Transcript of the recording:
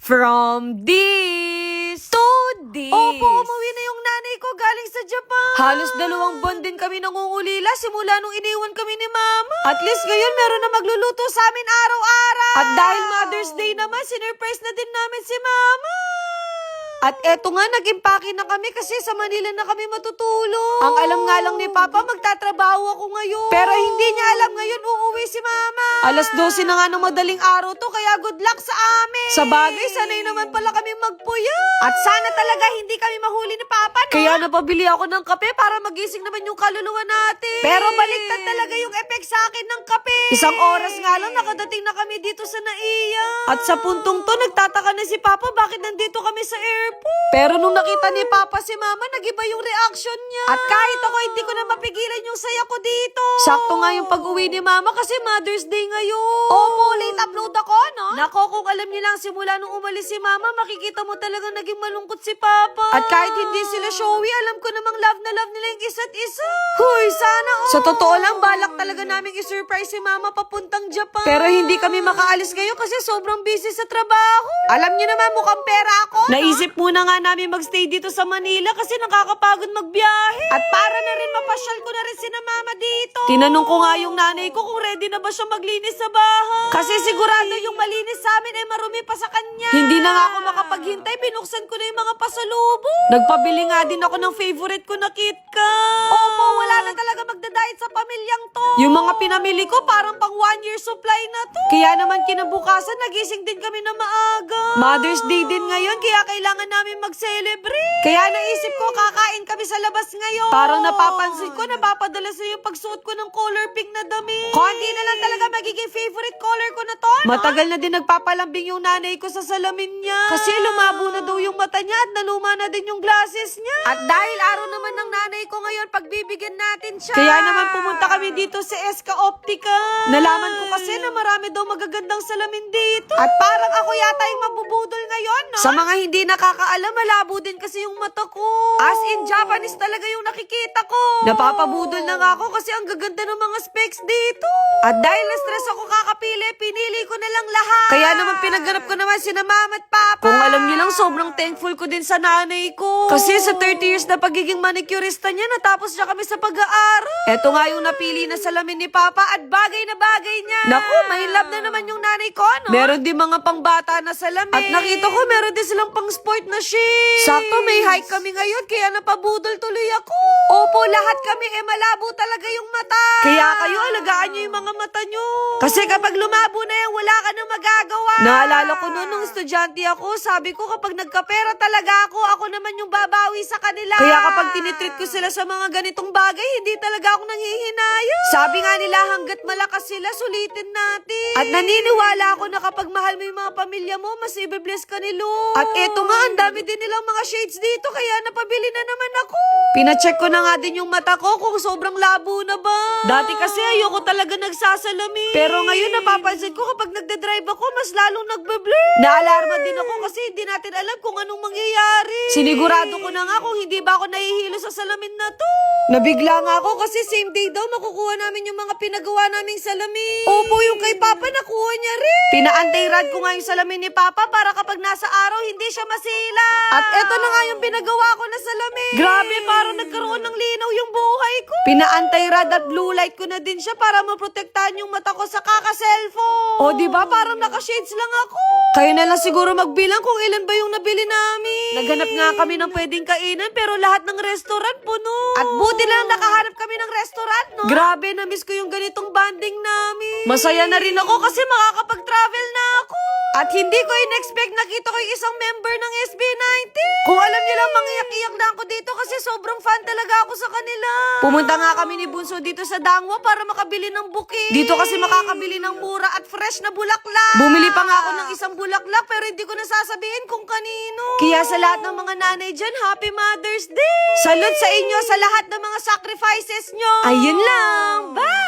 From this to this. Opo, umuwi na yung nanay ko galing sa Japan. Halos 2 buwan din kami nangungulila simula nung iniwan kami ni Mama. At least ngayon meron na magluluto sa amin araw-araw. At dahil Mother's Day naman, sinurprise na din namin si Mama. At eto nga, nag-impake na kami kasi sa Manila na kami matutulog. Ang alam nga lang ni Papa, magtatrabaho ako ngayon. Pero hindi niya alam ngayon uuwi si Mama. Alas 12 na nga ng madaling araw to, kaya good luck sa amin. Sa bagay, sanay naman pala kami magpuyat. At sana talaga hindi kami mahuli ni Papa, no? Kaya napabili ako ng kape para magising naman yung kaluluwa natin. Pero baliktad talaga yung effect sa akin ng kape. Isang oras nga lang, nakadating na kami dito sa Naiya. At sa puntong to, nagtataka na si Papa bakit nandito kami sa airport. Pero nung nakita ni Papa si Mama, nag-iba yung reaction niya. At kahit ako, hindi ko na mapigilan yung saya ko dito. Sakto nga yung pag-uwi ni Mama kasi Mother's Day ngayon. Opo, late upload ako, no? Nako, kung alam niyo lang, simula nung umalis si Mama, makikita mo talagang naging malungkot si Papa. At kahit hindi sila showy, alam ko namang love na love nila yung isa't isa. Huy, sana all. Sa totoo lang, balak talaga namin i-surprise si Mama papuntang Japan. Pero hindi kami makaalis ngayon kasi sobrang busy sa trabaho. Alam niyo naman, mukhang pera ako, no? Naisip muna nga namin magstay dito sa Manila kasi nakakapagod magbiyahe. At para na rin mapasyal ko na rin si na Mama dito. Tinanong ko nga yung nanay ko kung ready na ba siya maglinis sa bahay. Kasi sigurado yung malinis sa amin ay marumi pa sa kanya. Hindi na nga ako makapaghintay, binuksan ko na yung mga pasalubong. Nagpabili nga din ako ng favorite ko na KitKat. Opo, wala na talaga magdadayet sa pamilyang to. Yung mga pinamili ko parang pang 1 year supply na to. Kaya naman kinabukasan, nagising din kami na maaga. Mother's Day din ngayon, kaya kailangan namin mag-celebrate. Kaya naisip ko, kakain kami sa labas ngayon. Parang napapansin ko, napapadala sa yung pagsuot ko ng color pink na damit. Konti na lang talaga magiging favorite color ko na to, no? Matagal na din nagpapalambing yung nanay ko sa salamin niya. Kasi lumabo na daw yung mata niya at naluma na din yung glasses niya. At dahil araw naman ng nanay ko ngayon, pagbibigyan natin siya. Kaya naman pumunta kami dito sa Eska Optica. Nalaman ko kasi na marami daw magagandang salamin dito. At parang ako yata yung mabubudol ngayon, no? Sa mga hindi nakakaalam, malabo din kasi yung mata ko. As in, Japanese talaga yung nakikita ko. Napapabudol na nga ako kasi ang gaganda ng mga specs dito. At dahil na-stress ako kakapili, pinili ko na lang lahat. Kaya naman pinagganap ko naman sina Mama at Papa. Kung alam niyo lang, sobrang thankful ko din sa nanay ko. Kasi sa 30 years na pagiging manicurista niya, natapos niya kami sa pag-aaral. Eto nga yung napili na salamin ni Papa at bagay na bagay niya. Naku, may love na naman yung nanay ko, no? Meron din mga pangbata na salamin. At nakita ko, meron din silang pang sport na shades. Sakto, may hike kami ngayon, kaya napabudol tuloy ako. Opo, lahat kami malabo talaga yung mata. Kaya kayo, alagaan niyo yung mga mata niyo. Kasi kapag lumabo na yan, wala ka nang magagawa. Naalala ko noon, nung estudyante ako, sabi ko kapag nagkapera talaga ako naman yung babawi sa kanila. Kaya kapag tinitreat ko sila sa mga ganitong bagay, hindi talaga ako nanghihinayang. Sabi nga nila, hanggat malakas sila, sulitin natin. At naniniwala ako na kapag mahal mo yung mga pamilya mo, mas i-bless ka ni Lord. At eto nga, ang dami din nilang mga shades dito, kaya napabili na naman ako. Pinacheck ko na nga din yung mata ko kung sobrang labo na ba. Dati kasi ayoko talaga nagsasalamin. Pero ngayon napapansin ko kapag nagde-drive ako, mas lalong nagbe-blur. Naalarma din ako kasi hindi natin alam kung anong mangyayari. Sinigurado ko na nga kung hindi ba ako nahihilo sa salamin na to. Nabigla nga ako kasi same day daw makukuha namin yung mga pinagawa naming salamin. Opo, yung kay Papa nakuha niya rin. Pina-anti-rad ko nga yung salamin ni Papa para kapag nasa araw hindi siya masila. At eto na nga yung pinagawa ko na salamin. Grabe, parang nagkaroon ng linaw yung buhay ko. Pina-anti-rad at blue light ko na din siya para maprotektahan yung mata ko sa kaka-cellphone. O diba, parang naka-shades lang ako. Kayo na lang siguro magbilang kung ilan ba yung nabili namin. Naghanap nga kami ng pwedeng kainan pero lahat ng restaurant puno. At buti lang nakahanap kami ng restaurant, no? Grabe, na-miss ko yung ganitong banding namin. Masaya na rin ako kasi makakapag-travel na ako. At hindi ko in-expect nakita ko yung isang member ng SB19. Kung alam niyo lang, mangiyak-iyak na ako dito kasi sobrang fan talaga ako sa kanila. Pumunta nga kami ni Bunso dito sa Dangwa para makabili ng bouquet. Dito kasi makakabili ng mura at fresh na bulaklak. Bumili pa nga ako ng isang bulaklak pero hindi ko nasasabihin kung kanino. Kaya sa lahat ng mga nanay dyan, Happy Mother's Day! Salute sa inyo sa lahat ng mga sacrifices nyo! Ayun lang! Bye!